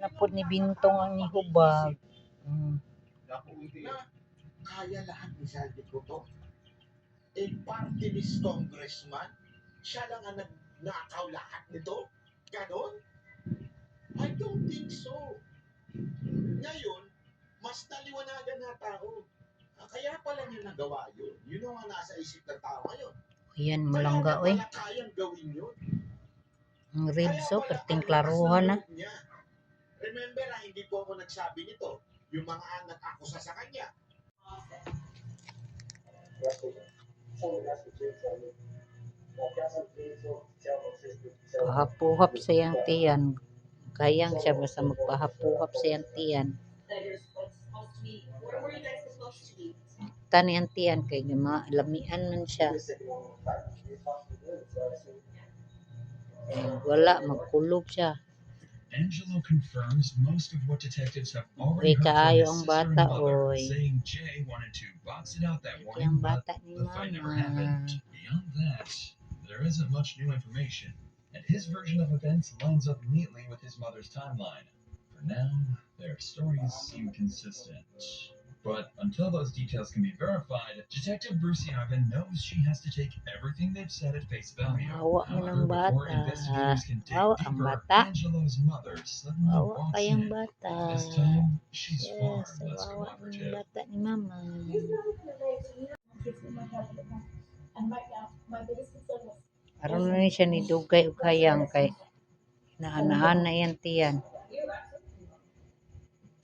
Napod ni Bintong ang nihubag. Na kaya lahat ni Salvi ko to. Party list congressman? Siya lang ang nagnakaw lahat nito? Ganon? I don't think so. Ngayon, mas naliwanagan na tao. Kaya pala niya nagawa yun. Yun ang nasa isip ng tao ngayon. Ayan, malangga, oy. Kaya kayang gawin yun. Ang ribs, perting klaruhan na. Remember, hindi po ako nagsabi nito. Yung mga nag-akusa sa kanya. Pahapuhap sa yang tiyan. Kayang siya basta magpahapuhap sa yang tiyan. Tani ang tiyan kay lamian man siya. Wala, magkulog siya. Angelo confirms most of what detectives have already heard from his sister and mother, saying Jay wanted to box it out that morning, but the fight never happened. Beyond that, there isn't much new information, and his version of events lines up neatly with his mother's timeline. For now, their stories seem consistent. But until those details can be verified, Detective Bruciaga knows she has to take everything they've said at face value. However, before investigators can dig deeper, Angelo's mother suddenly walks in. This time, she's far less cooperative. Bata ni mama. Aron na siya ni dugay ug hayang kay naan na yan tiyan.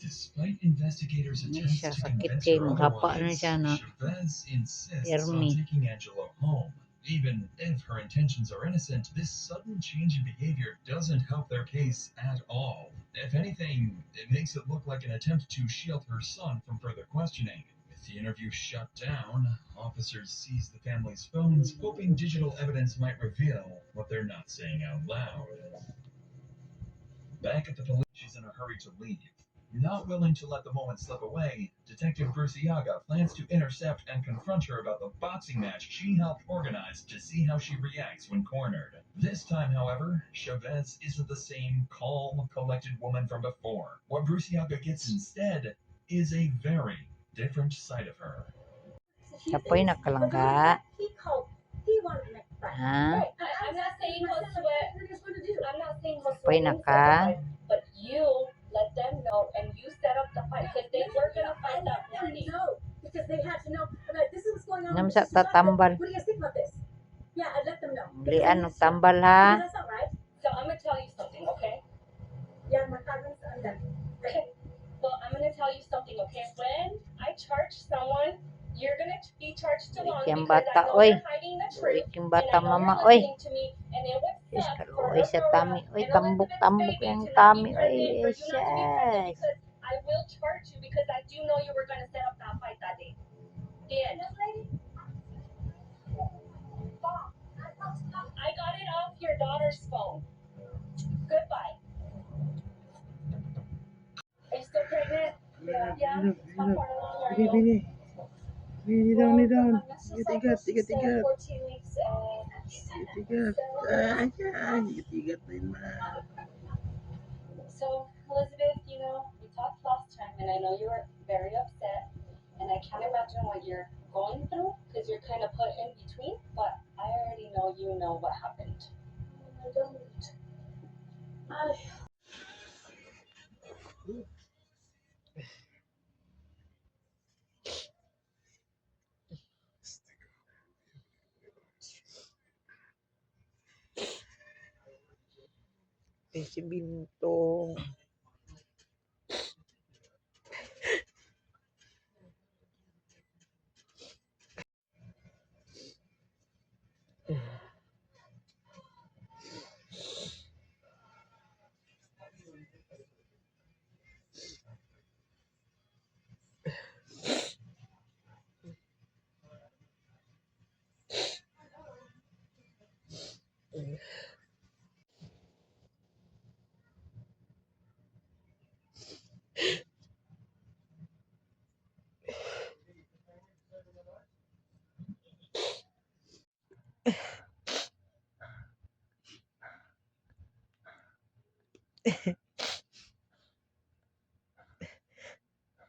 Despite investigators' attempts to convince her otherwise, Chavez insists on taking Angelo home. Even if her intentions are innocent, this sudden change in behavior doesn't help their case at all. If anything, it makes it look like an attempt to shield her son from further questioning. With the interview shut down, officers seized the family's phones, hoping digital evidence might reveal what they're not saying out loud. Back at the police, she's in a hurry to leave. Not willing to let the moment slip away, Detective Bruciaga plans to intercept and confront her about the boxing match she helped organize to see how she reacts when cornered. This time, however, Chavez isn't the same calm, collected woman from before. What Bruciaga gets instead is a very different side of her. Apoy nakalangga. Ha? Apoy naka. But you let them know and you set up the fight because they were going to fight that morning. No, because they had to know that this is what's going on. Namsa tatambal. What do you guys think about this? Yeah, I let them know. Lian og tambal ha. That's not right. So I'm going to tell you something, okay? Yeah, my cousin's done. Okay. Well, I'm going to tell you something, okay? When I charge someone, you're going to be charged along because I know you're hiding the truth. Yung bata mama, oy. Yes, kaloy sa tami. Oy, tambok yung tami. Oy, yes. I will charge you because I do know you were going to set up that fight that day. And I got it off your daughter's phone. Goodbye. Are you still pregnant? Yeah. How far along are you? Knee down. Tigat. 14 weeks Tigat. Tigat din na. So, Elizabeth, you know, we talked last time, and I know you were very upset, and I can't imagine what you're going through, because you're kind of put in between, but I already know you know what happened. I don't. Si Bintong.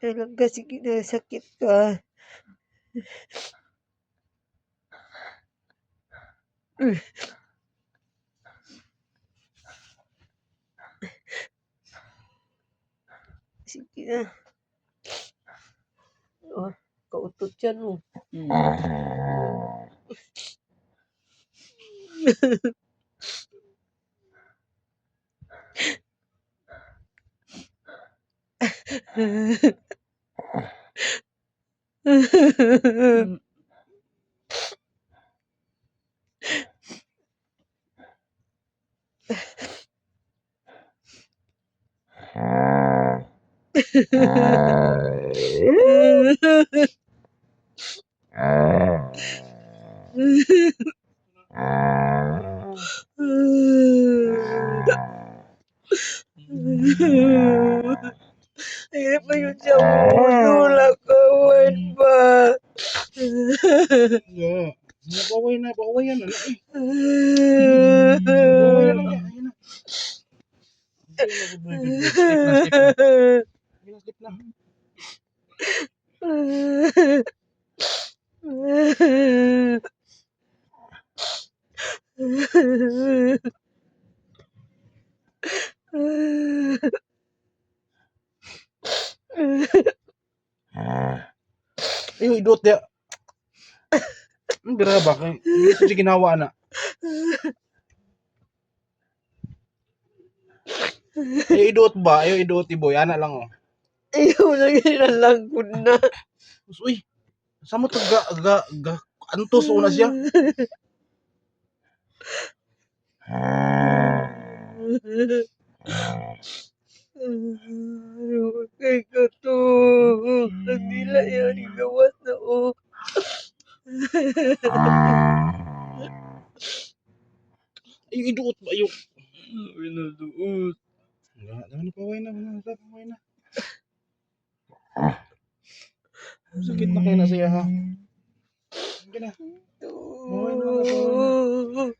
Alam kasi kinasakit ka. Sige na. Oh, kautot yan mo. Hirap na yun siya mumudula kawan ba? Yeah. Baway na, baway yan. Ano eh? Baway na lang yan. Ayun na. Sleep na, sleep na. Ayun na, sleep na. Ayun, idot dia. Ang bira ba? Hindi sa ginawa na. Ayaw idot ba? Ayaw idot boy. Ana lang oh. Ayaw na ginalang ko na. Uy, sa mo to antos una siya. Kay ka to. Nagdila yan. Igawas na oh. Ayaw idot ba? Ayaw. Pinaduot. Ano paway na. Paway na. Sakit na kayo na siya ha. Sige na. Paway na lang. Paway na.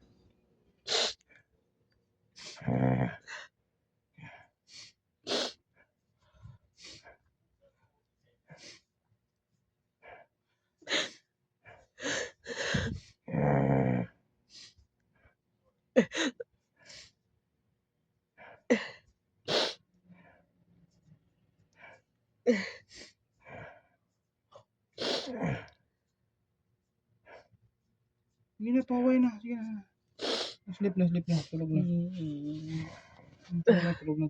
Sige na, paway na. Sige na. Sleep na. Tulog na. Tulog na.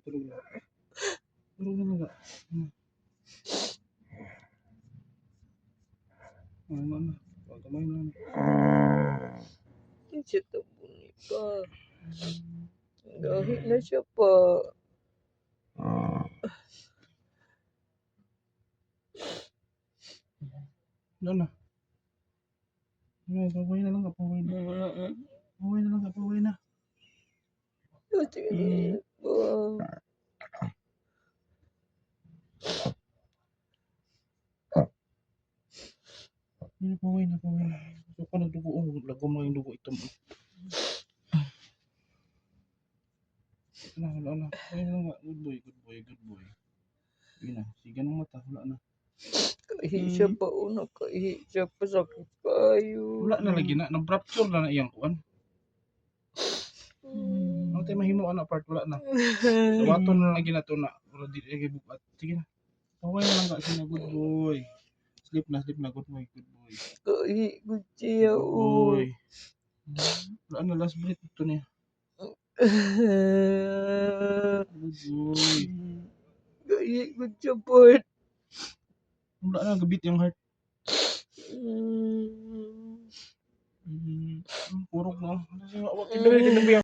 Tulog na mga. Ano na. Pagkamay na. Hindi siya tabungi pa. Dahil na siya pa. Ano na. Paway na lang ka. Paway na. Paway na lang ka. Paway na. Kasi pa. Paway na. So pa nagdugo. Lagom lang yung dugo ito. Wala. Paway na lang ka. Good boy. Yun na. Sige ng mata. Wala na. Kahi siya pa una. Kahi siya pa sakit kayo. Wala na lagi na. Nag-fracture na iyang kuan. Ano tayo mahimo na part. Wala na. Dawaton na lagi na ito na. Wala di lagi bukat. Sige na. Paway na lang ka. Sige na. Good boy. Sleep na. Good boy. Kahi ko siya Good boy. Wala na last breath ito niya. Good boy. Kahi ko siya pa. Wala na gabit yung heart. Purok na. Ano siya? Kinabay.